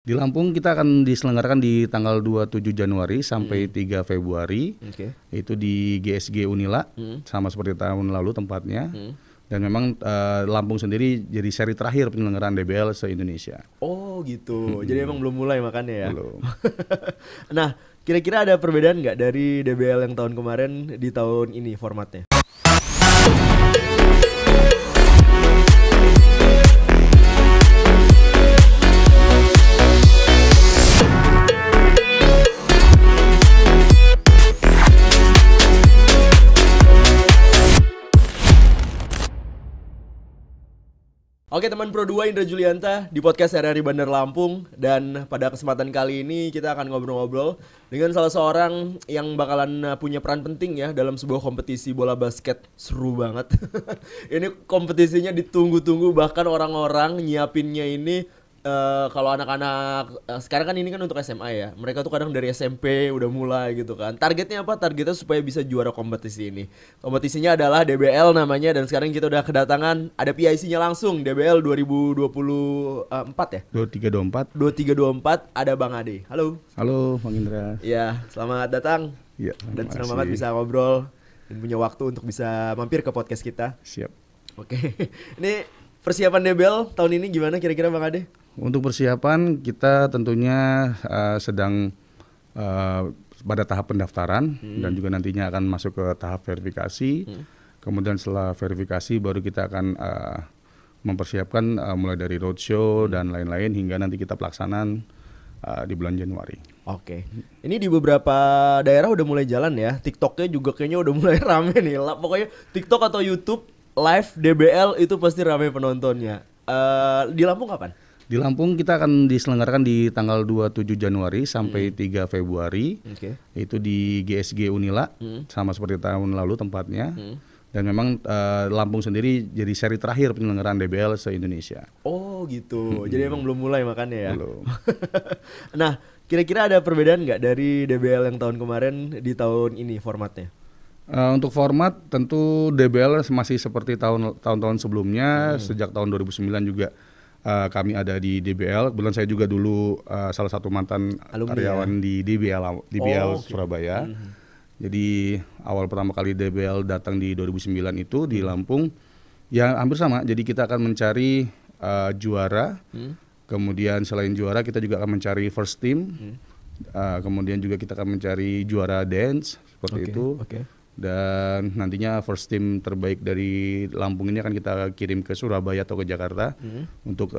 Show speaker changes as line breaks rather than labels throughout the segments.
Di Lampung kita akan diselenggarakan di tanggal 27 Januari sampai 3 Februari. Itu di GSG Unila, sama seperti tahun lalu tempatnya. Dan memang Lampung sendiri jadi seri terakhir penyelenggaraan DBL se-Indonesia.
Oh gitu, jadi emang belum mulai makanya ya?
Belum.
Nah, kira-kira ada perbedaan nggak dari DBL yang tahun kemarin di tahun ini formatnya? Oke teman Pro 2, Indra Julianta di podcast RRI Bandar Lampung. Dan pada kesempatan kali ini kita akan ngobrol-ngobrol dengan salah seorang yang bakalan punya peran penting ya dalam sebuah kompetisi bola basket. Seru banget. Ini kompetisinya ditunggu-tunggu, bahkan orang-orang nyiapinnya ini kalau anak-anak sekarang kan ini kan untuk SMA ya. Mereka tuh kadang dari SMP udah mulai gitu kan. Targetnya apa? Targetnya supaya bisa juara kompetisi ini. Kompetisinya adalah DBL namanya, dan sekarang kita udah kedatangan, ada PIC-nya langsung, DBL 2024 ya? 2324 ada Bang Ade. Halo.
Halo Bang Indra.
Ya, selamat datang.
Ya,
dan senang banget bisa ngobrol dan punya waktu untuk bisa mampir ke podcast kita.
Siap.
Oke. Ini persiapan DBL tahun ini gimana kira-kira Bang Ade?
Untuk persiapan kita tentunya sedang pada tahap pendaftaran dan juga nantinya akan masuk ke tahap verifikasi. Kemudian setelah verifikasi baru kita akan mempersiapkan mulai dari roadshow dan lain-lain hingga nanti kita pelaksanaan di bulan Januari.
Oke. Ini di beberapa daerah udah mulai jalan ya. TikToknya juga kayaknya udah mulai rame nih. Pokoknya TikTok atau YouTube live DBL itu pasti rame penontonnya. Di Lampung kapan?
Di Lampung kita akan diselenggarakan di tanggal 27 Januari sampai 3 Februari. Itu di GSG Unila, sama seperti tahun lalu tempatnya. Dan memang Lampung sendiri jadi seri terakhir penyelenggaraan DBL se-Indonesia.
Oh gitu, jadi emang belum mulai makanya ya?
Belum.
Nah, kira-kira ada perbedaan nggak dari DBL yang tahun kemarin di tahun ini formatnya?
Untuk format tentu DBL masih seperti tahun-tahun sebelumnya. Sejak tahun 2009 juga kami ada di DBL. Kebetulan saya juga dulu salah satu mantan alumni karyawan ya? Di DBL Surabaya. Jadi awal pertama kali DBL datang di 2009 itu di Lampung, ya hampir sama. Jadi kita akan mencari juara. Kemudian selain juara kita juga akan mencari first team. Kemudian juga kita akan mencari juara dance seperti itu. Dan nantinya first team terbaik dari Lampung ini akan kita kirim ke Surabaya atau ke Jakarta untuk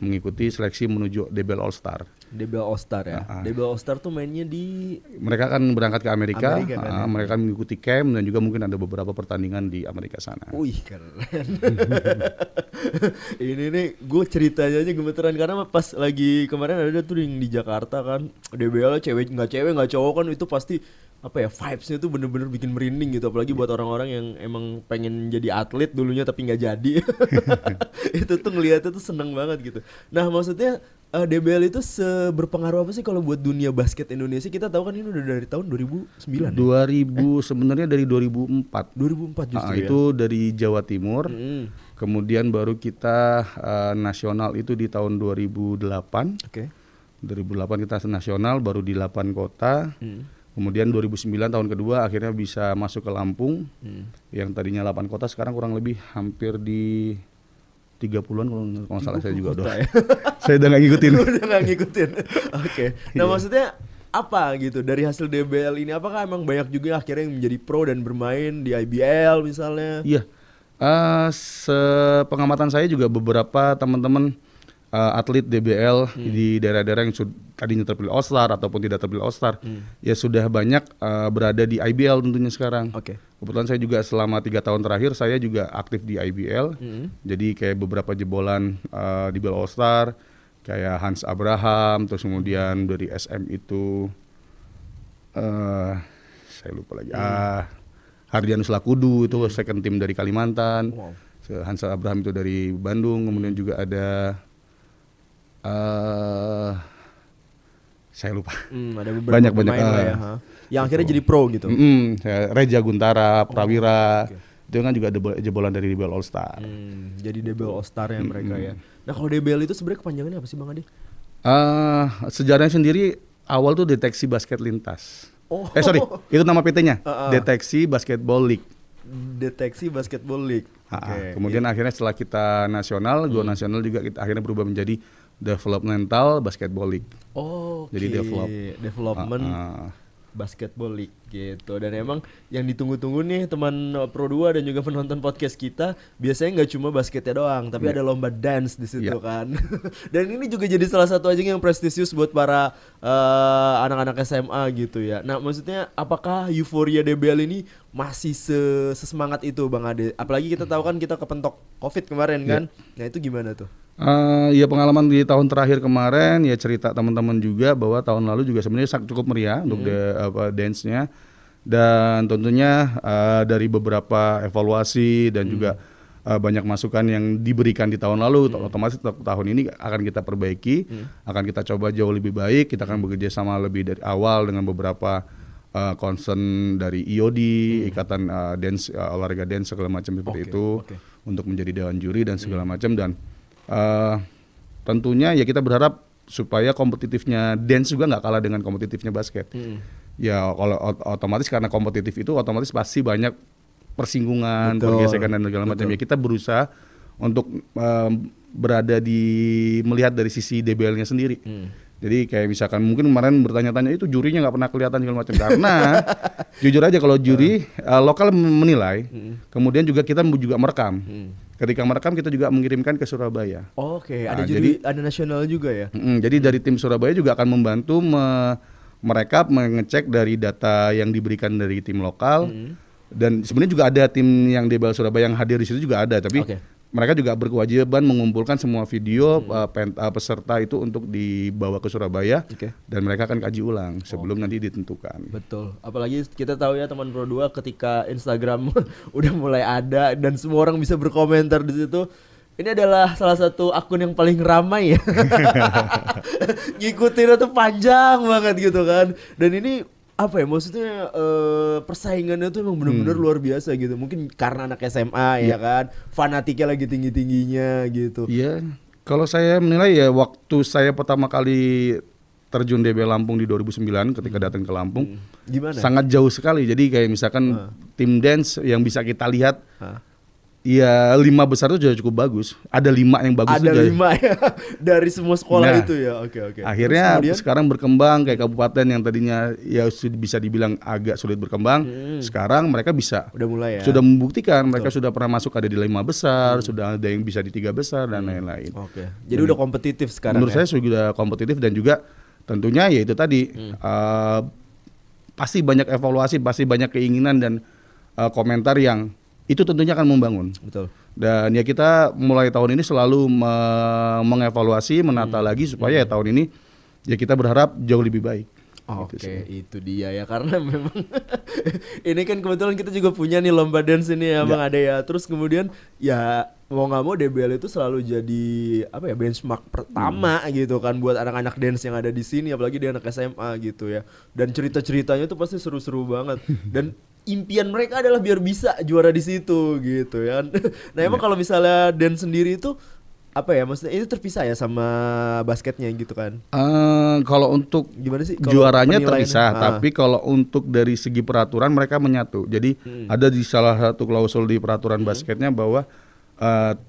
mengikuti seleksi menuju DBL All Star.
DBL All Star ya. DBL All Star tuh mainnya di.
Mereka akan berangkat ke Amerika
kan,
mereka mengikuti camp dan juga mungkin ada beberapa pertandingan di Amerika sana.
Wih keren. Ini nih gue ceritanya aja gemeteran karena pas lagi kemarin ada tuh di Jakarta kan DBL cewek nggak cowok kan, itu pasti apa ya, vibes-nya tuh bener-bener bikin merinding gitu, apalagi buat orang-orang yang emang pengen jadi atlet dulunya tapi nggak jadi. Itu tuh ngeliatnya tuh seneng banget gitu. Nah maksudnya DBL itu berpengaruh apa sih kalau buat dunia basket Indonesia? Kita tahu kan ini udah dari tahun 2009
sebenarnya dari 2004
justru ya?
Itu dari Jawa Timur. Kemudian baru kita nasional itu di tahun 2008. 2008 kita nasional baru di 8 kota. Kemudian 2009 tahun kedua akhirnya bisa masuk ke Lampung. Yang tadinya 8 kota sekarang kurang lebih hampir di 30-an kalau salah saya juga udah. Ya? Saya udah nggak ngikutin.
Oke. Nah maksudnya apa gitu dari hasil DBL ini? Apakah emang banyak juga akhirnya yang menjadi pro dan bermain di IBL misalnya?
Iya. Sepengamatan saya juga beberapa teman-teman atlet DBL di daerah-daerah yang tadinya terpilih All Star ataupun tidak terpilih All Star, ya sudah banyak berada di IBL tentunya sekarang. Kebetulan saya juga selama 3 tahun terakhir saya juga aktif di IBL. Jadi kayak beberapa jebolan di DBL All Star, kayak Hans Abraham, terus kemudian dari SM itu saya lupa lagi. Hardianus Lakudu itu second team dari Kalimantan. Hans Abraham itu dari Bandung, kemudian juga ada saya lupa.
Ada beberapa banyak ya. Yang akhirnya jadi pro gitu.
Reja Guntara, Prawira, itu kan juga jebolan dari DBL All Star.
Jadi DBL All Star ya mereka ya. Nah kalau DBL itu sebenarnya kepanjangannya apa sih Bang Ade?
Sejarahnya sendiri awal tuh deteksi basket lintas.
Oh.
Sorry, itu nama PT-nya. Deteksi Basketball League.
Deteksi Basketball League.
Kemudian akhirnya setelah kita nasional, go nasional juga kita akhirnya berubah menjadi Developmental Basketball League. Jadi
development Basketball League gitu. Dan emang yang ditunggu-tunggu nih teman Pro 2 dan juga penonton podcast kita, biasanya nggak cuma basketnya doang, tapi ada lomba dance di situ kan. Dan ini juga jadi salah satu ajang yang prestisius buat para anak-anak SMA gitu ya. Nah, maksudnya apakah euforia DBL ini masih sesemangat itu Bang Ade? Apalagi kita tahu kan kita kepentok Covid kemarin kan. Nah, itu gimana tuh?
Ya pengalaman di tahun terakhir kemarin, ya cerita teman-teman juga bahwa tahun lalu juga sebenarnya cukup meriah untuk dance-nya, dan tentunya dari beberapa evaluasi dan juga banyak masukan yang diberikan di tahun lalu, otomatis tahun ini akan kita perbaiki, akan kita coba jauh lebih baik. Kita akan bekerja sama lebih dari awal dengan beberapa concern dari IOD, Ikatan Dance, Olahraga Dance segala macam seperti itu, untuk menjadi dewan juri dan segala macam. Dan tentunya ya kita berharap supaya kompetitifnya dance juga nggak kalah dengan kompetitifnya basket. Ya kalau otomatis karena kompetitif itu otomatis pasti banyak persinggungan, pergesekan dan segala macam. Ya kita berusaha untuk melihat dari sisi DBL-nya sendiri. Jadi kayak misalkan mungkin kemarin bertanya-tanya itu jurinya nggak pernah kelihatan segala macam, karena jujur aja kalau juri lokal menilai, kemudian juga kita juga merekam. Ketika merekam kita juga mengirimkan ke Surabaya.
Ada juri, ada nasional juga ya.
Jadi dari tim Surabaya juga akan membantu merekap, mengecek dari data yang diberikan dari tim lokal. Dan sebenarnya juga ada tim yang DBL Surabaya yang hadir di situ juga ada, tapi mereka juga berkewajiban mengumpulkan semua video peserta itu untuk dibawa ke Surabaya, dan mereka akan kaji ulang sebelum nanti ditentukan.
Betul. Apalagi kita tahu ya teman Pro 2 ketika Instagram udah mulai ada dan semua orang bisa berkomentar di situ. Ini adalah salah satu akun yang paling ramai ya. Ngikutin itu panjang banget gitu kan. Dan ini apa ya, maksudnya persaingannya tuh emang benar-benar luar biasa gitu. Mungkin karena anak SMA ya kan, fanatiknya lagi tinggi-tingginya gitu.
Iya, kalau saya menilai ya waktu saya pertama kali terjun DBL Lampung di 2009 ketika datang ke Lampung,
gimana?
Sangat jauh sekali. Jadi kayak misalkan tim dance yang bisa kita lihat, ya 5 besar itu sudah cukup bagus. Ada 5 yang bagus.
Ada 5 ya dari semua sekolah itu ya. Oke.
Akhirnya sekarang berkembang kayak kabupaten yang tadinya ya bisa dibilang agak sulit berkembang. Sekarang mereka bisa.
Udah mulai ya.
Sudah membuktikan. Mereka sudah pernah masuk ada di 5 besar, sudah ada yang bisa di 3 besar dan lain-lain.
Jadi udah kompetitif sekarang.
Menurut saya sudah kompetitif, dan juga tentunya ya itu tadi pasti banyak evaluasi, pasti banyak keinginan dan komentar yang itu tentunya akan membangun.
Betul.
Dan ya kita mulai tahun ini selalu mengevaluasi, menata lagi supaya ya tahun ini ya kita berharap jauh lebih baik.
Itu dia ya, karena memang ini kan kebetulan kita juga punya nih lomba dance ini ya Bang Ade ya. Terus kemudian ya mau nggak mau DBL itu selalu jadi apa ya, benchmark pertama gitu kan buat anak-anak dance yang ada di sini, apalagi di anak SMA gitu ya. Dan cerita-ceritanya tuh pasti seru-seru banget. Dan impian mereka adalah biar bisa juara di situ gitu ya. Nah emang kalau misalnya dance sendiri itu apa ya, maksudnya itu terpisah ya sama basketnya gitu kan?
Kalau untuk
gimana sih?
Juaranya terpisah, tapi kalau untuk dari segi peraturan mereka menyatu. Jadi ada di salah satu klausul di peraturan basketnya bahwa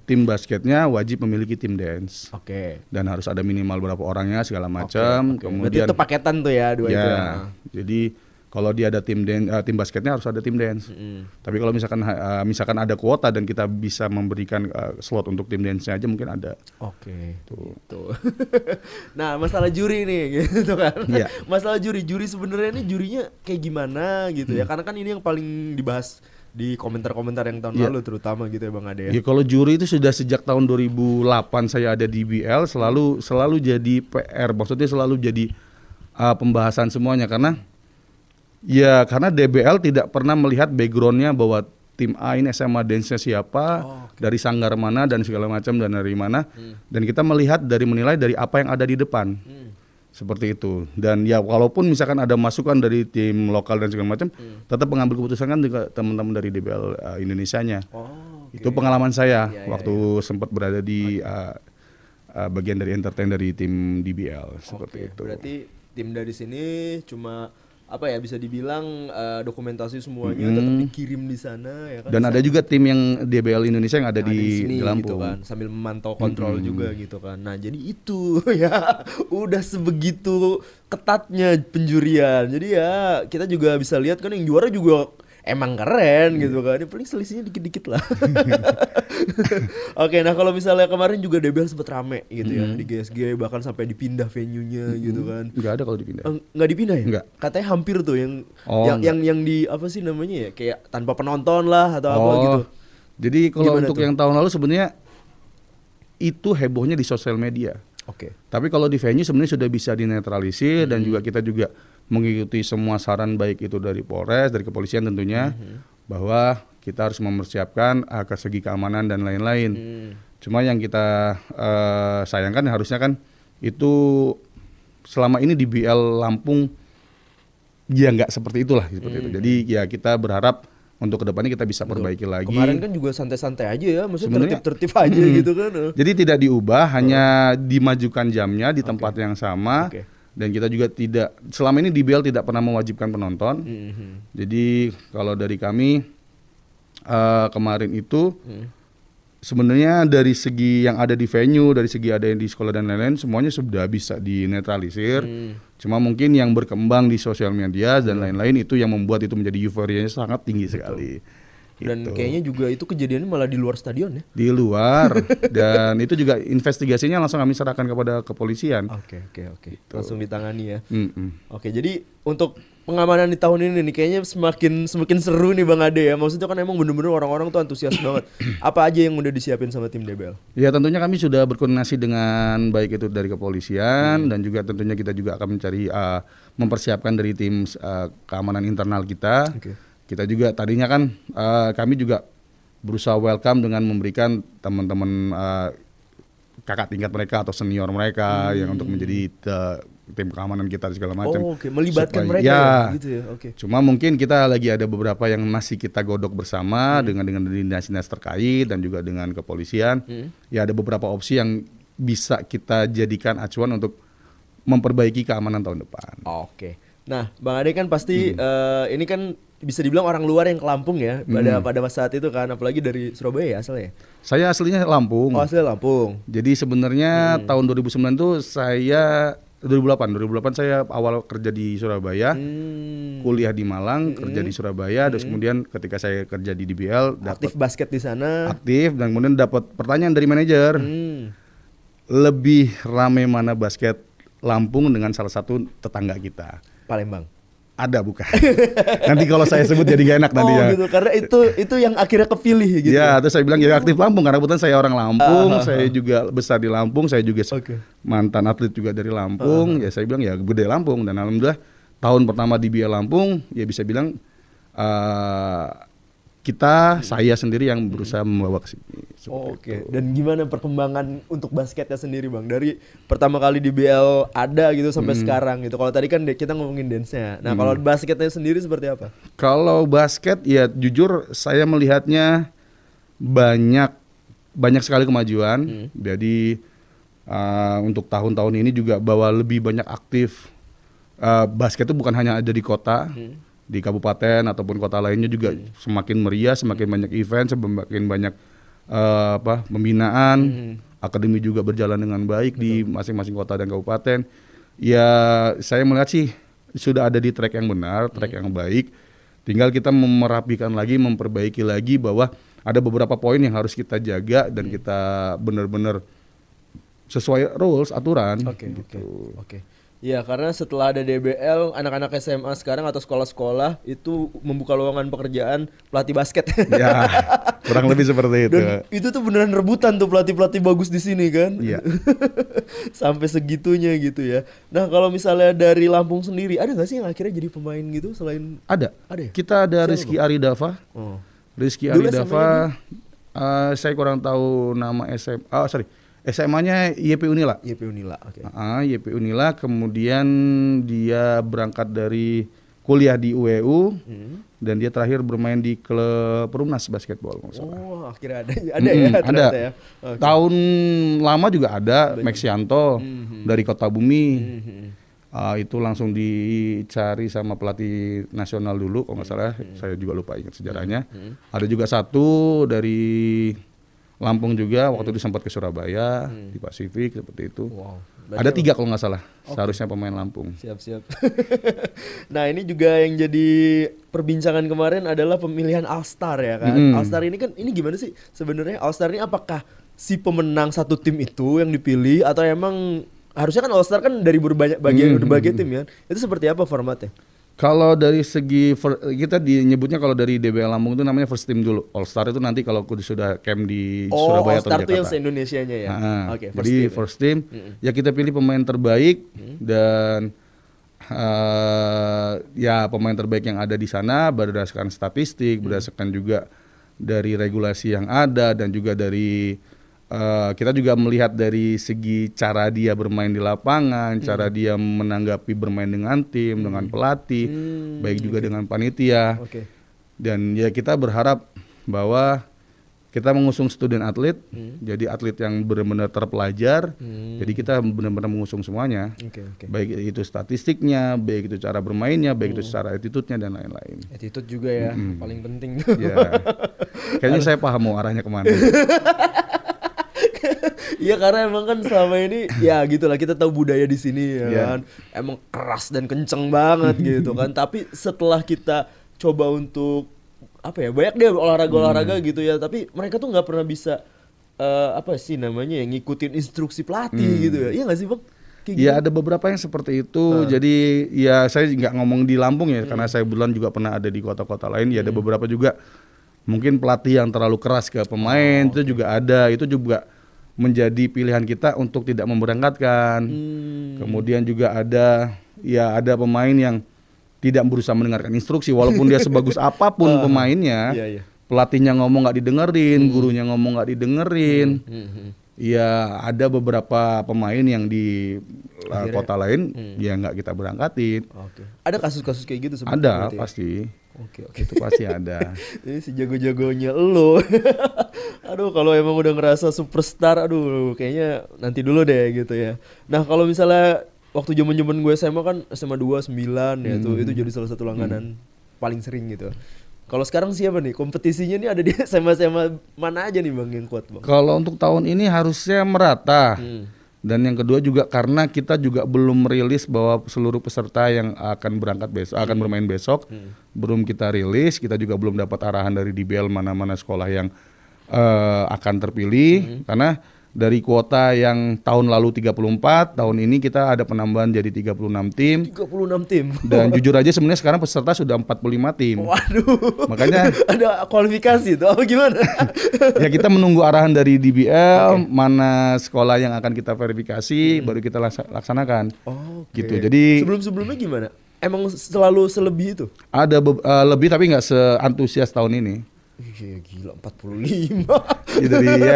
tim basketnya wajib memiliki tim dance. Dan harus ada minimal berapa orangnya segala macam. Kemudian
berarti itu paketan tuh ya dua itu.
Jadi kalau dia ada tim basketnya harus ada tim dance. Tapi kalau misalkan ada kuota dan kita bisa memberikan slot untuk tim dance-nya aja mungkin ada.
Gitu. Nah, masalah juri nih gitu kan. Masalah juri sebenarnya ini jurinya kayak gimana gitu ya. Karena kan ini yang paling dibahas di komentar-komentar yang tahun lalu terutama gitu ya Bang Ade ya.
Kalau juri itu sudah sejak tahun 2008 saya ada di BL, selalu jadi PR, maksudnya selalu jadi pembahasan semuanya, karena DBL tidak pernah melihat backgroundnya bahwa tim A ini SMA dance-nya siapa, dari sanggar mana dan segala macam dan dari mana. Dan kita menilai dari apa yang ada di depan. Seperti itu. Dan ya walaupun misalkan ada masukan dari tim lokal dan segala macam, tetap mengambil keputusan kan juga teman-teman dari DBL Indonesianya. Itu pengalaman saya waktu sempat berada di bagian dari entertain dari tim DBL seperti itu.
Berarti tim dari sini cuma apa ya, bisa dibilang dokumentasi semuanya tetap dikirim di sana ya kan.
Dan ada juga tim yang DBL Indonesia yang ada di
sini
Lampung
gitu kan, sambil memantau kontrol juga gitu kan. Nah, jadi itu ya udah sebegitu ketatnya penjurian. Jadi ya kita juga bisa lihat kan yang juara juga emang keren gitu kan. Yang paling selisihnya dikit-dikit lah. Oke, nah kalau misalnya kemarin juga DBL sempet rame gitu ya di GSG, bahkan sampai dipindah venue-nya gitu kan.
Nggak ada kalau dipindah.
Nggak dipindah ya?
Nggak.
Katanya hampir tuh yang
Oh,
yang di apa sih namanya ya, kayak tanpa penonton lah atau apa gitu.
Jadi kalau
Gimana
untuk
tuh?
yang tahun lalu sebenarnya itu hebohnya di sosial media.
Oke.
Tapi kalau di venue sebenarnya sudah bisa dinetralisir dan juga kita juga mengikuti semua saran baik itu dari Polres, dari kepolisian tentunya, bahwa kita harus mempersiapkan ke segi keamanan dan lain-lain. Cuma yang kita sayangkan harusnya kan itu selama ini di BL Lampung ya nggak seperti itulah seperti itu. Jadi ya kita berharap untuk kedepannya kita bisa perbaiki lagi.
Kemarin kan juga santai-santai aja ya, maksudnya
Sebenarnya-
tertib-tertib aja gitu kan.
Jadi tidak diubah, hanya dimajukan jamnya di tempat yang sama.
Oke.
Dan kita juga tidak, selama ini DBL tidak pernah mewajibkan penonton. Jadi kalau dari kami kemarin itu sebenarnya dari segi yang ada di venue, dari segi ada yang di sekolah dan lain-lain, semuanya sudah bisa dinetralisir. Cuma mungkin yang berkembang di sosial media dan lain-lain itu yang membuat itu menjadi euforianya sangat tinggi sekali.
Dan
Gitu.
kayaknya juga itu kejadiannya malah di luar stadion ya.
Di luar dan itu juga investigasinya langsung kami serahkan kepada kepolisian.
Oke. Langsung ditangani ya.
Mm-mm.
Oke, jadi untuk pengamanan di tahun ini nih kayaknya semakin seru nih Bang Ade ya. Maksudnya kan emang bener-bener orang-orang tuh antusias banget. Apa aja yang udah disiapin sama tim DBL?
Ya tentunya kami sudah berkoordinasi dengan baik itu dari kepolisian dan juga tentunya kita juga akan mencari mempersiapkan dari tim keamanan internal kita.
Oke.
Kita juga tadinya kan kami juga berusaha welcome dengan memberikan teman-teman kakak tingkat mereka atau senior mereka yang untuk menjadi tim keamanan kita segala macam.
Oh, oke. Melibatkan
Supaya-
mereka
ya,
ya, gitu ya. Oke.
Cuma mungkin kita lagi ada beberapa yang masih kita godok bersama dengan dinas-dinas terkait dan juga dengan kepolisian. Ya ada beberapa opsi yang bisa kita jadikan acuan untuk memperbaiki keamanan tahun depan.
Oke. Nah, Bang Ade kan pasti ini kan bisa dibilang orang luar yang ke Lampung ya pada saat itu kan, apalagi dari Surabaya ya asalnya.
Saya aslinya Lampung.
Oh, asli Lampung.
Jadi sebenarnya tahun 2009 itu saya 2008 saya awal kerja di Surabaya, kuliah di Malang, kerja di Surabaya, terus kemudian ketika saya kerja di DBL
Aktif
dapat
basket di sana.
aktif dan kemudian dapat pertanyaan dari manajer, lebih ramai mana basket Lampung dengan salah satu tetangga kita.
Palembang.
Ada bukan? Nanti kalau saya sebut jadi gak enak nanti
Oh
ya.
gitu, karena itu yang akhirnya kepilih gitu.
Ya, terus saya bilang ya aktif Lampung karena kebetulan saya orang Lampung, saya juga besar di Lampung, saya juga
Oke.
mantan atlet juga dari Lampung. Ya saya bilang ya gede Lampung dan alhamdulillah tahun pertama di BL Lampung ya bisa bilang saya sendiri yang berusaha membawa ke sini.
Oh,
Seperti
oke. Dan gimana perkembangan untuk basketnya sendiri Bang? Dari pertama kali di BL ada gitu sampai sekarang gitu. Kalau tadi kan kita ngomongin dance-nya. Nah, kalau basketnya sendiri seperti apa?
Kalau basket ya jujur saya melihatnya banyak sekali kemajuan. Jadi untuk tahun-tahun ini juga bahwa lebih banyak aktif basket itu bukan hanya ada di kota, di kabupaten ataupun kota lainnya juga semakin meriah, semakin banyak event, semakin banyak pembinaan, akademi juga berjalan dengan baik di masing-masing kota dan kabupaten. Ya saya melihat sih sudah ada di track yang benar, track yang baik. Tinggal kita merapikan lagi, memperbaiki lagi bahwa ada beberapa poin yang harus kita jaga dan kita benar-benar sesuai rules, aturan.
Oke. Ya, karena setelah ada DBL, anak-anak SMA sekarang atau sekolah-sekolah itu membuka lowongan pekerjaan pelatih basket.
Ya, kurang lebih seperti itu.
Dan itu tuh beneran rebutan tuh pelatih-pelatih bagus di sini kan.
Iya.
Sampai segitunya gitu ya. Nah, kalau misalnya dari Lampung sendiri, ada nggak sih yang akhirnya jadi pemain gitu selain
Ada.
Ada ya?
Kita ada
Siapa,
Rizky Aridava.
Oh.
Rizky
Dulu
Aridava, saya kurang tahu nama SMA-nya YP Unila.
YP Unila, oke.
YP Unila, kemudian dia berangkat dari kuliah di UEU dan dia terakhir bermain di klub Perumnas basketball.
Oh, akhirnya ada ya ternyata ya. Okay.
Tahun lama juga ada Max Yanto dari Kota Bumi. Itu langsung dicari sama pelatih nasional dulu kalau nggak salah. Saya juga lupa ingat sejarahnya. Ada juga satu dari Lampung juga, waktu itu sempat ke Surabaya, di Pasifik seperti itu. Wow. Ada 3 kalau nggak salah, seharusnya pemain Lampung.
Siap. Nah ini juga yang jadi perbincangan kemarin adalah pemilihan All-Star ya kan. All-Star ini kan, ini gimana sih sebenarnya? All-Star ini apakah si pemenang satu tim itu yang dipilih atau emang harusnya kan All-Star kan dari berbagai tim ya? Itu seperti apa formatnya?
Kalau dari segi kita nyebutnya kalau dari DBL Lampung itu namanya first team dulu. All Star itu nanti kalau sudah camp di Surabaya atau Jakarta. Oh, All Star itu yang se-Indonesianya ya. Jadi first team ya kita pilih pemain terbaik dan ya pemain terbaik yang ada di sana berdasarkan statistik, berdasarkan juga dari regulasi yang ada dan juga dari kita juga melihat dari segi cara dia bermain di lapangan, cara dia menanggapi bermain dengan tim, dengan pelatih, baik juga dengan panitia. Dan ya kita berharap bahwa kita mengusung student atlet, jadi atlet yang benar-benar terpelajar, jadi kita benar-benar mengusung semuanya, baik itu statistiknya, baik itu cara bermainnya, baik itu secara attitude-nya dan lain-lain.
Attitude juga ya, paling penting.
Ya. Kayaknya saya paham mau arahnya kemana.
Iya karena emang kan selama ini ya gitulah kita tahu budaya di sini ya kan emang keras dan kenceng banget gitu kan. Tapi setelah kita coba untuk apa ya banyak deh olahraga gitu ya, tapi mereka tuh nggak pernah bisa apa sih namanya ya ngikutin instruksi pelatih gitu ya. Iya nggak sih Bang?
Iya ada beberapa yang seperti itu. Jadi ya saya nggak ngomong di Lampung ya karena saya bulan juga pernah ada di kota-kota lain. Ya ada beberapa juga mungkin pelatih yang terlalu keras ke pemain itu juga ada. Itu juga menjadi pilihan kita untuk tidak memberangkatkan. Kemudian juga ada pemain yang tidak berusaha mendengarkan instruksi walaupun dia sebagus apapun pemainnya. Pelatihnya ngomong nggak didengerin, gurunya ngomong nggak didengerin. Ya ada beberapa pemain yang di kota lain ya nggak kita berangkatin.
Ada kasus-kasus kayak gitu sebenarnya?
Ada pasti. Itu pasti ada.
Ini si jago-jagonya lo. Aduh kalau emang udah ngerasa superstar, aduh kayaknya nanti dulu deh gitu ya. Nah kalau misalnya waktu zaman-zaman gue SMA kan SMA 2 9 ya itu jadi salah satu langganan paling sering gitu. Kalau sekarang siapa nih? Kompetisinya nih ada di SMA-SMA mana aja nih Bang yang kuat Bang?
Kalau untuk tahun ini harusnya merata. Dan yang kedua juga karena kita juga belum merilis bahwa seluruh peserta yang akan berangkat besok akan bermain besok belum kita rilis, kita juga belum dapat arahan dari DBL mana-mana sekolah yang akan terpilih karena dari kuota yang tahun lalu 34, tahun ini kita ada penambahan jadi 36 tim.
36 tim.
Dan jujur aja sebenarnya sekarang peserta sudah 45 tim.
Waduh.
Makanya
ada kualifikasi tuh apa gimana?
Ya kita menunggu arahan dari DBL mana sekolah yang akan kita verifikasi baru kita laksanakan. Gitu. Jadi
sebelum-sebelumnya gimana? Emang selalu selebih itu?
Ada lebih tapi nggak seantusias tahun ini.
Iya gila 45.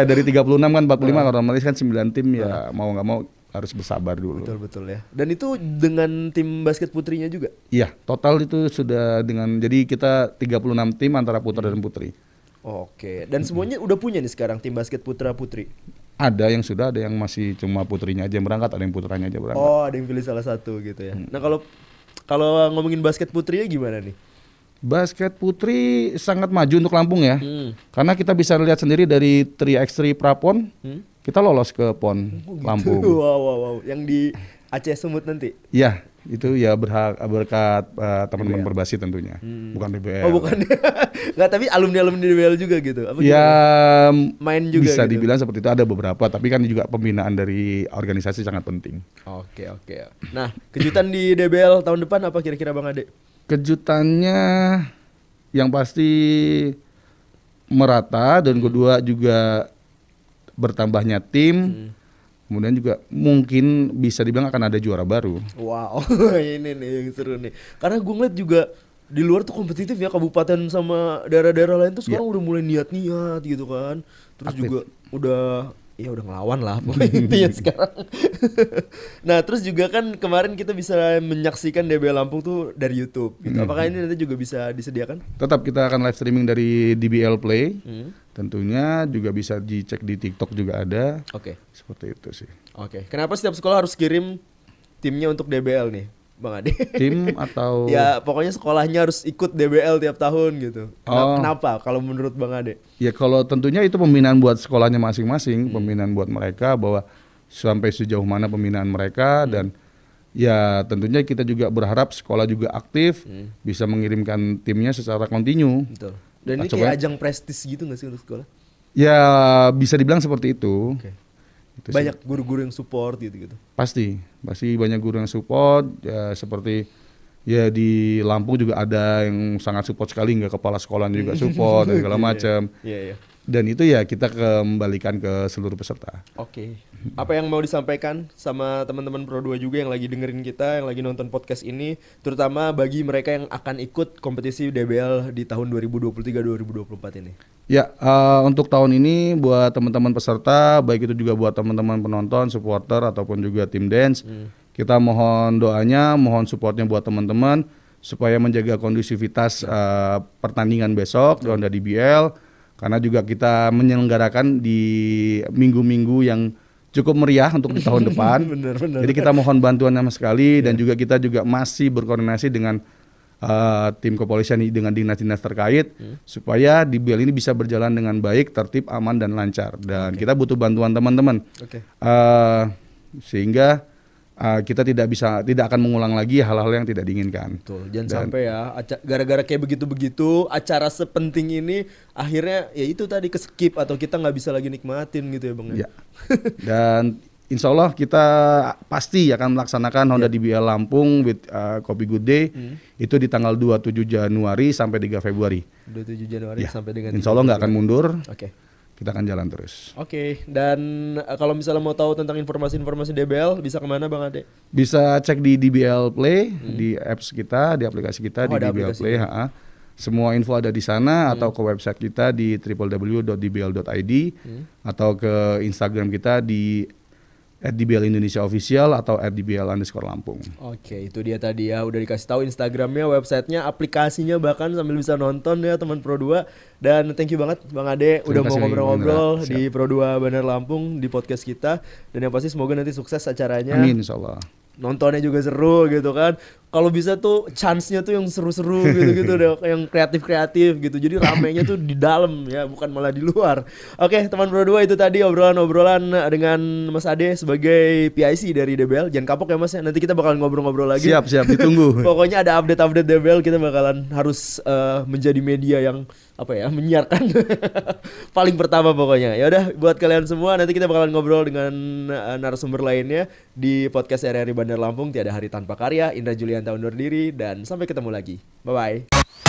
Dari 36 kan 45 otomatis kan 9 tim ya mau nggak mau harus bersabar dulu.
Betul ya. Dan itu dengan tim basket putrinya juga?
Iya, total itu sudah dengan jadi kita 36 tim antara putra dan putri.
Oke. Dan semuanya udah punya nih sekarang tim basket putra putri?
Ada yang sudah, ada yang masih cuma putrinya aja yang berangkat, ada yang putranya aja berangkat.
Oh, ada yang pilih salah satu gitu ya. Nah, kalau ngomongin basket putrinya gimana nih?
Basket putri sangat maju untuk Lampung ya. Karena kita bisa lihat sendiri dari 3x3 Prapon, kita lolos ke PON Lampung.
Wow. Yang di Aceh Sumut nanti?
Iya, itu ya berkat teman-teman Perbasi tentunya. Bukan DBL.
Oh, bukan. Nggak, tapi alumni DBL juga gitu? Apa
ya,
main juga
bisa
gitu?
dibilang seperti itu, ada beberapa. Tapi kan juga pembinaan dari organisasi sangat penting.
Oke. Nah, kejutan di DBL tahun depan apa kira-kira Bang Ade?
Kejutannya yang pasti merata dan kedua juga bertambahnya tim. Kemudian juga mungkin bisa dibilang akan ada juara baru. Wow,
ini nih yang seru nih. Karena gue ngeliat juga di luar tuh kompetitif ya, kabupaten sama daerah-daerah lain tuh sekarang udah mulai niat-niat gitu kan. Terus aktif. Juga udah ya udah ngelawan lah pokoknya intinya sekarang. Nah terus juga kan kemarin kita bisa menyaksikan DBL Lampung tuh dari YouTube gitu. Apakah ini nanti juga bisa disediakan?
Tetap kita akan live streaming dari DBL Play. Tentunya juga bisa dicek di TikTok juga ada.
Oke.
Seperti itu sih.
Oke. Kenapa setiap sekolah harus kirim timnya untuk DBL nih, Bang Ade?
Tim atau
Ya pokoknya sekolahnya harus ikut DBL tiap tahun gitu. Kenapa kalau menurut Bang Ade?
Ya kalau tentunya itu pembinaan buat sekolahnya masing-masing, pembinaan buat mereka bahwa sampai sejauh mana pembinaan mereka dan ya tentunya kita juga berharap sekolah juga aktif bisa mengirimkan timnya secara kontinu.
Betul. Dan ini kayak ajang prestis gitu nggak sih untuk sekolah?
Ya bisa dibilang seperti itu.
Okay.
Itu
banyak guru-guru yang support gitu-gitu.
Pasti banyak guru yang support. Ya seperti ya di Lampung juga ada yang sangat support sekali, nggak kepala sekolah juga support dan segala macam.
Iya.
Dan itu ya kita kembalikan ke seluruh peserta.
Oke. Apa yang mau disampaikan sama teman-teman Pro 2 juga yang lagi dengerin kita, yang lagi nonton podcast ini, terutama bagi mereka yang akan ikut kompetisi DBL di tahun 2023-2024 ini?
Ya, untuk tahun ini buat teman-teman peserta, baik itu juga buat teman-teman penonton, supporter ataupun juga tim dance, kita mohon doanya, mohon supportnya buat teman-teman supaya menjaga kondusivitas pertandingan besok di Honda DBL. Karena juga kita menyelenggarakan di minggu-minggu yang cukup meriah untuk di tahun depan.
Bener.
Jadi kita mohon bantuan sama sekali dan juga kita juga masih berkoordinasi dengan tim kepolisian dengan dinas-dinas terkait supaya DBL ini bisa berjalan dengan baik, tertib, aman dan lancar. Dan kita butuh bantuan teman-teman. Sehingga kita tidak akan mengulang lagi hal-hal yang tidak diinginkan.
Betul. Jangan sampai ya gara-gara kayak begitu-begitu acara sepenting ini akhirnya ya itu tadi ke-skip atau kita nggak bisa lagi nikmatin gitu ya Bang.
Ya. Dan insya Allah kita pasti akan melaksanakan Honda DBL Lampung with Kopi Good Day itu di tanggal 27 Januari sampai 3 Februari.
27 Januari sampai dengan
insya Allah nggak akan mundur.
Oke.
Kita akan jalan terus.
Oke, dan kalau misalnya mau tahu tentang informasi-informasi DBL bisa kemana Bang Ade?
Bisa cek di DBL Play, di apps kita, di aplikasi kita di DBL Play. Semua info ada di sana atau ke website kita di www.dbl.id atau ke Instagram kita di @dbl Indonesia Official atau @dbl_Lampung.
Oke, itu dia tadi ya, udah dikasih tahu Instagramnya, websitenya, aplikasinya bahkan sambil bisa nonton ya teman Pro 2. Dan thank you banget Bang Ade udah mau ngobrol-ngobrol di Pro 2 Bandar Lampung di podcast kita. Dan yang pasti semoga nanti sukses acaranya.
Amin insyaallah.
Nontonnya juga seru gitu kan. Kalau bisa tuh chance-nya tuh yang seru-seru gitu-gitu deh, yang kreatif-kreatif gitu. Jadi ramenya tuh di dalam ya, bukan malah di luar. Oke, teman Pro 2 itu tadi obrolan-obrolan dengan Mas Ade sebagai PIC dari DBL. Jangan kapok ya Mas ya. Nanti kita bakalan ngobrol-ngobrol lagi.
Siap, ditunggu.
Pokoknya ada update-update DBL, kita bakalan harus menjadi media yang menyiarkan paling pertama pokoknya. Ya udah, buat kalian semua nanti kita bakalan ngobrol dengan narasumber lainnya di podcast RRI Bandar Lampung. Tiada hari tanpa karya. Indra Julianta undur diri dan sampai ketemu lagi. Bye bye.